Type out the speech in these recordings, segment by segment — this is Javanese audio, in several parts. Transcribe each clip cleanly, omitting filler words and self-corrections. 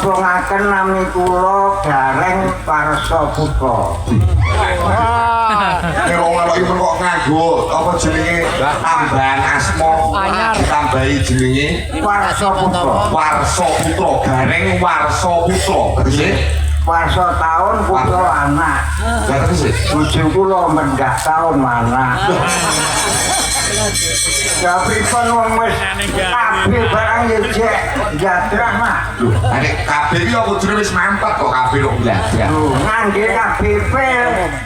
ngobongaken nami kula Gareng Warsa Putra. Nek wong ana iki kok nganggo apa jenenge tambahan asma ditambahi jenenge Warsa Putra. Warsa Putra, Gareng Warsa Putra. Tegese Warsa taun putra anak. ya tegese Bojo kula mendak taun anak. Ya pripun wong wis kabeh barang jek jadrah mah. nek kabeh iki apa jenenge wis mampet kok kabeh kok belajar. Ngangge KBP.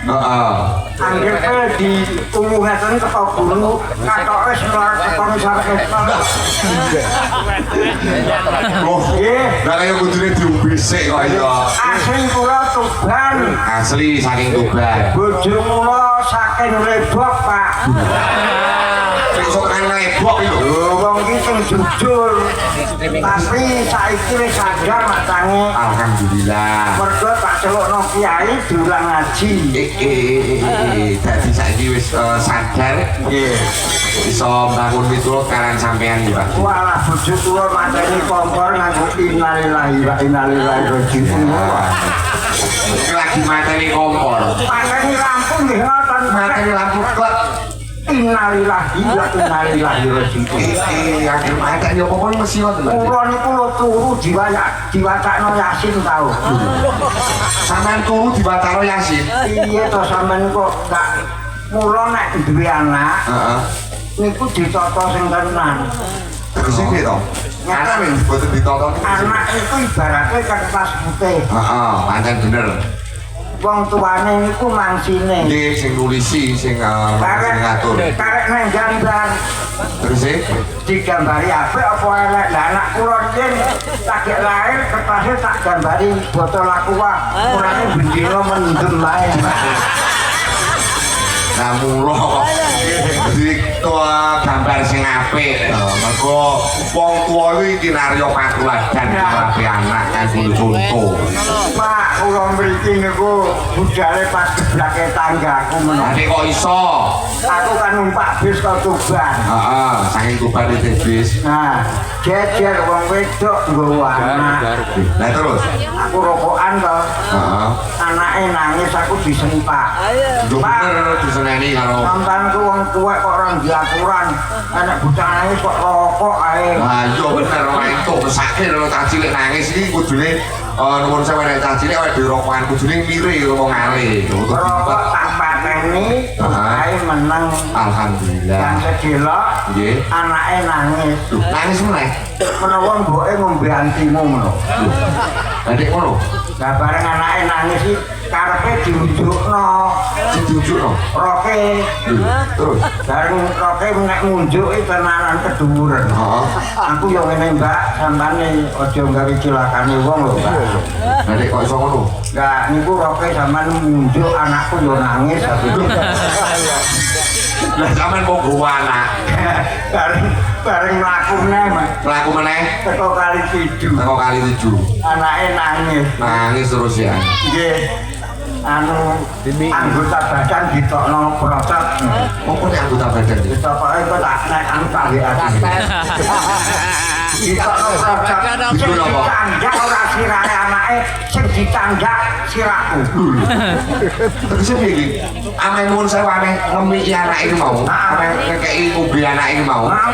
Heeh. Angge di tumuhaken teko guru katok wis mlarat teko misarke. Loh, lah kaya kudune diombe sik kok ya. Asing kula Tuban. Asli saking Tuban. Bojo kula saking Lebok, Pak. Sing sok kan lebok iki lho. Lho wong iki sing jujur. Tapi saiki wis sadar matange. Alhamdulillah. Mergo tak celukno kiai diulang ngaji. Dadi saiki wis sadar Nggih. iso mbangun miturut kalian sampean iki, Pak. Walah bojo kula mateni kompor nganggo innalillahi wa inna ilaihi raji'un. Iki lagi mateni kompor. Mateni lampu nggih ngoten. Mateni lampu klek. Innalillahi wa inna ilaihi raji'un. Akhir mateni apa-apa mesti ngoten. Kula niku lho turu diwacakno Yasin tau. Sampeyan turu diwacana Yasin. Iya to sampean kok gak mula nek duwe anak Heeh. niku ditata sing tenan. Terus iki to. Anak wis boten ditonton. Anak itu ibaratnya kertas putih. Heeh, pancen bener. Wong tuane niku mangsine. Nggih sing nulisi sing ngatur. Karek nang gambar. Terus e Digambari apik apa elek. Lah anak kula riyen lagi lahir kertasnya tak gambari botol aqua. Mulane bendina mendem ae. nah mulo kok jadi tua gambar sing apik mergo wong tua iki kinarya patuladan kabeh anak kan contoh. Pak, kula mriki niku budale pas geblake tanggaku menawa. Nek kok iso? Aku kan numpak bis ke Tuban. Heeh, saking Tuban iki bis. Nah, jejer wong wedok nggawa anak. Lah terus? Aku rokokan to. Heeh. Anake nangis aku disentak. Yo bener diseneni karo. Sampeyan ku wong tuwek kok ora diaturan. Anak bocah nangis kok rokok ae. Lah yo bener ora itu mesake lho cah cilik nangis iki kudune nuwun sewu nek cah cilik awake dhewe rokokan kudune mire wong ale. Rokok tak pateni, ae meneng. Alhamdulillah. Yang sedelok, Nggih. anake nangis. Nangis meneh. Menawa mboke ngombe antimu menawa. Lah nek ngono, Lah bareng anake nangis iki karepe diunjukno. dijujukno. Roke Terus. bareng roke nek ngunjuk iki tenanan keduwuren. Heeh. Aku yo ngene Mbak, sampane aja gawe cilakane wong lho Mbak. Lah nek kok iso ngono? Lah niku roke sampean ngunjuk anakku yo nangis aku. Lah sampean mau gowo anak. bareng mlaku meneh Mlaku meneh teko kali Pidu. teko kali 7. Anake nangis. Nangis terus ya. Nggih. Anu anggota badan ditokno protot. Opo nek anggota badan iki? Ditokoke kok tak nek anu tak ditokno protot. Sing ditanggak ora sirahe anake, sing ditanggak sirahku. Terus piye iki? Ame nuwun sewu ame ngemiki anak iki mau. Ame ngekeki ngombe anak iki mau. Mau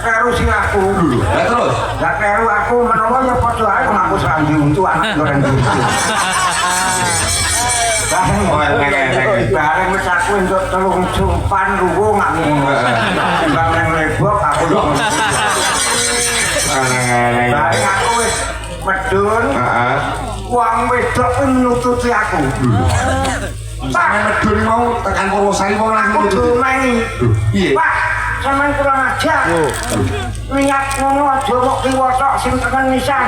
karo sirahku. Lah terus? Lah karo aku menawa ya padha ae aku sandi untuk anak goreng iki. Bareng wis aku entuk 3 jumpan ruwung aku. Timbang nang lebok aku yo. Bareng aku wis medun. Heeh. Wong wedok nututi aku. Sampe medun mau tekan Purwosari wong lagi Aku dumengi. Piye? Pak, sampean kurang ajar. Niat ngono aja kok kiwa tok sing tekan nisan.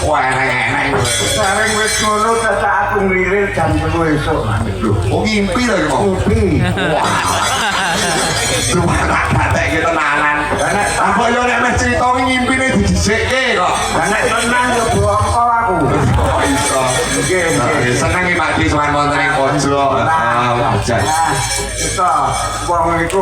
Wah, enak-enak. Bareng wis ngono dadak aku nglilir jam 3 esuk. Oh ngimpi lho iki mau. Mimpi. Cuma tak batek iki tenanan. Apa yo nek meh crita ngimpine didhisikke kok. Lah nek tenan yo bongko aku. Kok iso. Nggih, nggih. Seneng iki Pak Di sowan wonten ing pojok. Wajar. Nah, itu wong iku